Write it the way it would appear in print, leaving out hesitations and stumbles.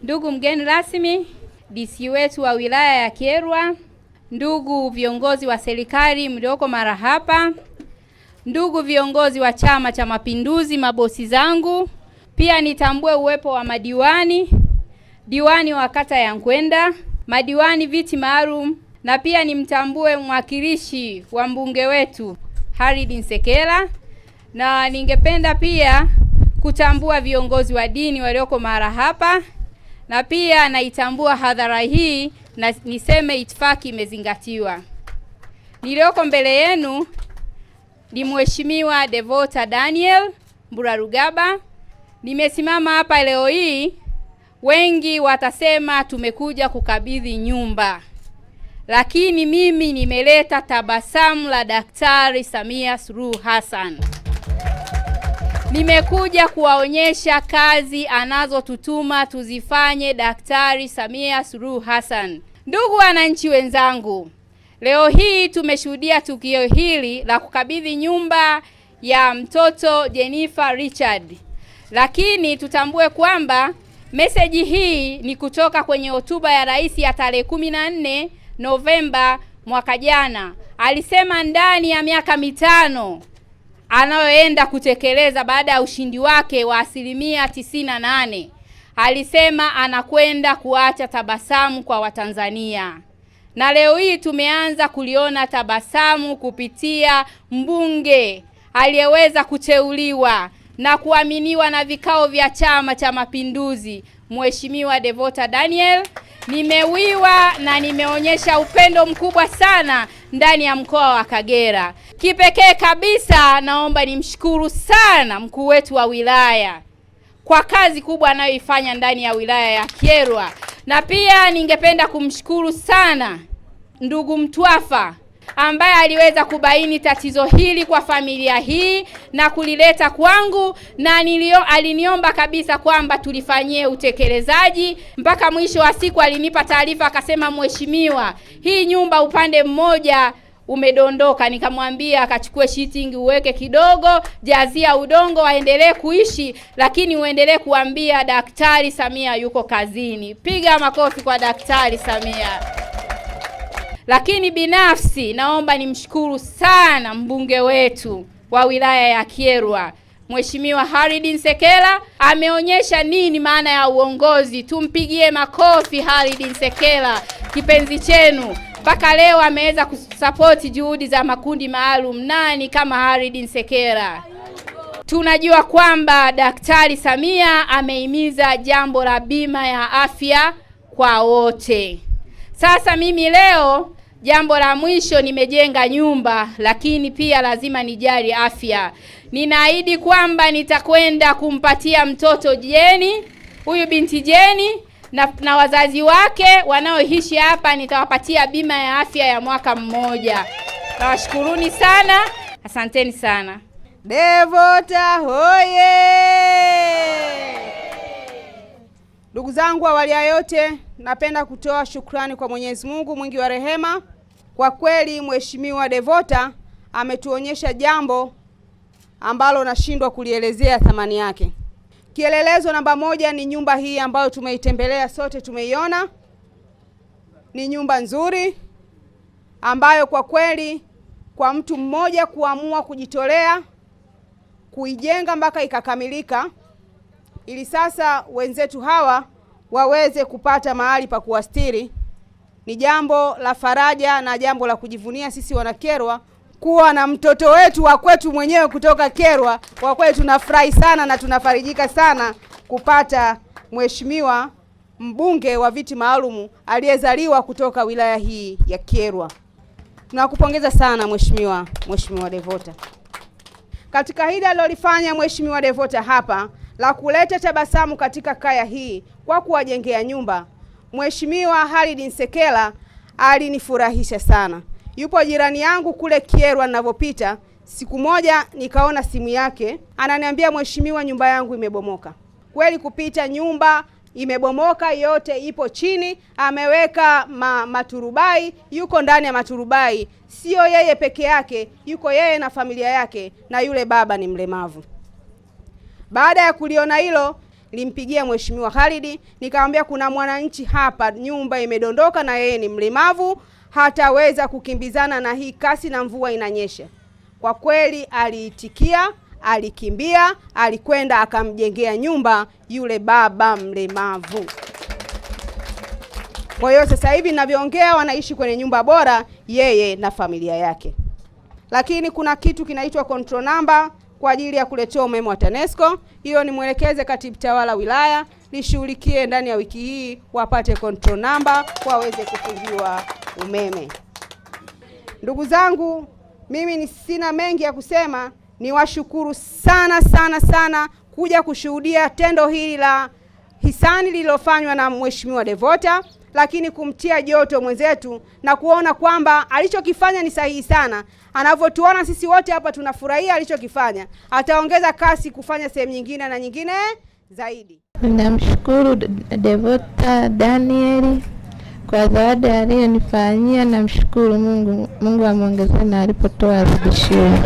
Ndugu mgeni rasmi, DC wetu wa wilaya ya Kyerwa, ndugu viongozi wa serikali mlioko mara hapa, ndugu viongozi wa Chama cha Mapinduzi, mabosi zangu, pia nitambue uwepo wa madiwani, diwani wa kata ya Nkwenda, madiwani viti maalum, na pia nimtambue mwakilishi wa mbunge wetu Halid Nsekela, na ningependa pia kutambua viongozi wa dini walioko mara hapa, na pia naitambua hadhara hii na niseme itifaki imezingatiwa. Nilioko mbele yenu ni Mheshimiwa Devota Daniel Mburarugaba. Nimesimama hapa leo hii, wengi watasema tumekuja kukabidhi nyumba, lakini mimi nimeleta tabasamu la Daktari Samia Suluhu Hassan. Nimekuja kuwaonyesha kazi anazotutuma tuzifanye Daktari Samia Suluhu Hassan. Ndugu wananchi wenzangu, leo hii tumeshuhudia tukio hili la kukabidhi nyumba ya mtoto Jennifer Richard. Lakini tutambue kwamba meseji hii ni kutoka kwenye hotuba ya Rais ya tarehe 14 Novemba mwaka jana. Alisema ndani ya miaka 5 anayoenda kutekeleza baada ya ushindi wake wa 98%, alisema anakwenda kuacha tabasamu kwa Watanzania. Na leo hii tumeanza kuliona tabasamu kupitia mbunge aliyeweza kuteuliwa na kuaminiwa na vikao vya Chama cha Mapinduzi, Mheshimiwa Devota Daniel. Nimewiwa na nimeonyesha upendo mkubwa sana ndani ya mkoa wa Kagera. Kipekee kabisa naomba nimshukuru sana mkuu wetu wa wilaya kwa kazi kubwa anayoifanya ndani ya wilaya ya Kyerwa. Na pia ningependa kumshukuru sana ndugu Mtwafa ambaye aliweza kubaini tatizo hili kwa familia hii na kulileta kwangu, na aliniomba kabisa kwamba tulifanyie utekelezaji. Mpaka mwisho wa siku alinipa taarifa akasema, mheshimiwa, hii nyumba upande mmoja umedondoka. Nikamwambia akachukue shitingi uweke kidogo, jazia udongo, waendelee kuishi, lakini uendelee kuambia Daktari Samia yuko kazini. Piga makofi kwa Daktari Samia. Lakini binafsi naomba nimshukuru sana mbunge wetu wa wilaya ya Kyerwa, Mheshimiwa Halid Nsekela. Ameonyesha nini maana ya uongozi. Tumpigie makofi Halid Nsekela, kipenzi chenu. Mpaka leo ameweza kusapoti juhudi za makundi maalum. Nani kama Halid Nsekela? Tunajua kwamba Daktari Samia amehimiza jambo la bima ya afya kwa wote. Sasa mimi leo jambo la mwisho, nimejenga nyumba, lakini pia lazima nijali afya. Ninaahidi kwamba nitakwenda kumpatia mtoto Jeni, huyu binti Jeni na wazazi wake wanaoishi hapa, nitawapatia bima ya afya ya mwaka mmoja. Nawashukuruni sana, asanteni sana. Devota hoye! Ndugu zangu, awali ya yote napenda kutoa shukrani kwa Mwenyezi Mungu mwingi wa rehema. Kwa kweli Mheshimiwa Devota ametuonyesha jambo ambalo nashindwa kulielezea thamani yake. Kielelezo namba 1 ni nyumba hii ambayo tumeitembelea sote, tumeiona. Ni nyumba nzuri ambayo kwa kweli kwa mtu mmoja kuamua kujitolea kuijenga mpaka ikakamilika, ili sasa wenzetu hawa waweze kupata mahali pa kuwastiri, ni jambo la faraja na jambo la kujivunia sisi Wanakyerwa kuwa na mtoto wetu wa kwetu mwenyewe kutoka Kyerwa. Kwa kweli tunafurahi sana na tunafarijika sana kupata mheshimiwa mbunge wa viti maalum aliyezaliwa kutoka wilaya hii ya Kyerwa. Tunakupongeza sana mheshimiwa Devota katika hili alilofanya mheshimiwa Devota hapa la kuleta tabasamu katika kaya hii kwa kuwajengea nyumba. Mheshimiwa Halid Nsekela alinifurahisha sana. Yupo jirani yangu kule Kyerwa ninapopita, siku moja nikaona simu yake, ananiambia, mheshimiwa, nyumba yangu imebomoka. Kweli kupita nyumba imebomoka, yote ipo chini, ameweka maturubai, yuko ndani ya maturubai. Sio yeye peke yake, yuko yeye na familia yake, na yule baba ni mlemavu. Baada ya kuliona hilo, nilimpigia Mheshimiwa Khalid, nikamwambia kuna mwananchi hapa nyumba imedondoka na yeye ni mlemavu, hataweza kukimbizana na hii kasi na mvua inanyesha. Kwa kweli aliitikia, alikimbia, alikwenda akamjengea nyumba yule baba mlemavu. Kwa hiyo sasa hivi ninavyoongea wanaishi kwenye nyumba bora yeye na familia yake. Lakini kuna kitu kinaitwa control number kwa ajili ya kuletea umeme wa TANESCO. Hiyo nimwelekeze katibu tawala wilaya lishughulikie ndani ya wiki hii wapate control number waweze kufungiwa umeme. Ndugu zangu, mimi sina mengi ya kusema, niwashukuru sana sana sana kuja kushuhudia tendo hili la hisani lililofanywa na Mheshimiwa Devota, lakini kumtia joto mwenzetu na kuona kwamba alichokifanya ni sahihi sana. Anavyotuona sisi wote hapa tunafurahia alichokifanya. Ataongeza kasi kufanya sehemu nyingine na nyingine zaidi. Namshukuru Devota Daniel kwa zawadi aliyonifanyia. Namshukuru Mungu amuongezee na alipotoa arudishiwe.